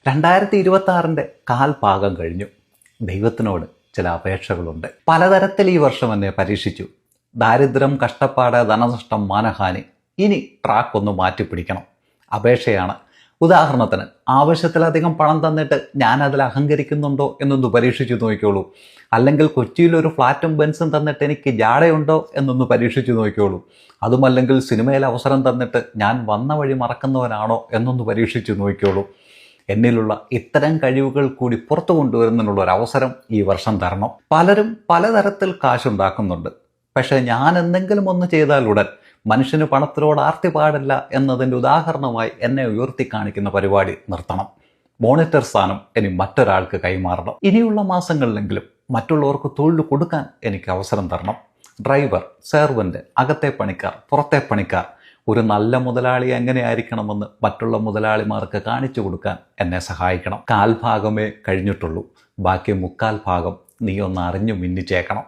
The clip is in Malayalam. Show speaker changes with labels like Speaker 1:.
Speaker 1: 2026 കാൽഭാഗം കഴിഞ്ഞു. ദൈവത്തിനോട് ചില അപേക്ഷകളുണ്ട്. പലതരത്തിൽ ഈ വർഷം എന്നെ പരീക്ഷിച്ചു. ദാരിദ്ര്യം, കഷ്ടപ്പാട്, ധനനഷ്ടം, മാനഹാനി. ഇനി ട്രാക്ക് ഒന്ന് മാറ്റിപ്പിടിക്കണം. അപേക്ഷയാണ്. ഉദാഹരണത്തിന്, ആവശ്യത്തിലധികം പണം തന്നിട്ട് ഞാൻ അതിൽ അഹങ്കരിക്കുന്നുണ്ടോ എന്നൊന്ന് പരീക്ഷിച്ചു നോക്കിക്കോളൂ. അല്ലെങ്കിൽ കൊച്ചിയിലൊരു ഫ്ലാറ്റും ബെൻസും തന്നിട്ട് എനിക്ക് ജാടയുണ്ടോ എന്നൊന്ന് പരീക്ഷിച്ചു നോക്കിക്കോളൂ. അതുമല്ലെങ്കിൽ സിനിമയിൽ അവസരം തന്നിട്ട് ഞാൻ വന്ന വഴി മറക്കുന്നവനാണോ എന്നൊന്ന് പരീക്ഷിച്ചു നോക്കിക്കോളൂ. എന്നിലുള്ള ഇത്തരം കഴിവുകൾ കൂടി പുറത്തു കൊണ്ടുവരുന്നതിനുള്ള ഒരു അവസരം ഈ വർഷം തരണം. പലരും പലതരത്തിൽ കാശുണ്ടാക്കുന്നുണ്ട്. പക്ഷേ ഞാൻ എന്തെങ്കിലും ഒന്ന് ചെയ്താൽ ഉടൻ മനുഷ്യന് പണത്തിനോട് ആർത്തി പാടില്ല എന്നതിൻ്റെ ഉദാഹരണമായി എന്നെ ഉയർത്തി കാണിക്കുന്ന പരിപാടി നിർത്തണം. മോണിറ്റർ സ്ഥാനം ഇനി മറ്റൊരാൾക്ക് കൈമാറണം. ഇനിയുള്ള മാസങ്ങളിലെങ്കിലും മറ്റുള്ളവർക്ക് തൊഴിൽ കൊടുക്കാൻ എനിക്ക് അവസരം തരണം. ഡ്രൈവർ, സെർവൻ്റ്, അകത്തെ പണിക്കാർ, പുറത്തെ പണിക്കാർ, ഒരു നല്ല മുതലാളി എങ്ങനെയായിരിക്കണമെന്ന് മറ്റുള്ള മുതലാളിമാർക്ക് കാണിച്ചു കൊടുക്കാൻ എന്നെ സഹായിക്കണം. കാൽഭാഗമേ കഴിഞ്ഞിട്ടുള്ളൂ. ബാക്കി മുക്കാൽ ഭാഗം നീ ഒന്ന് അറിഞ്ഞു മിന്നിച്ചേക്കണം.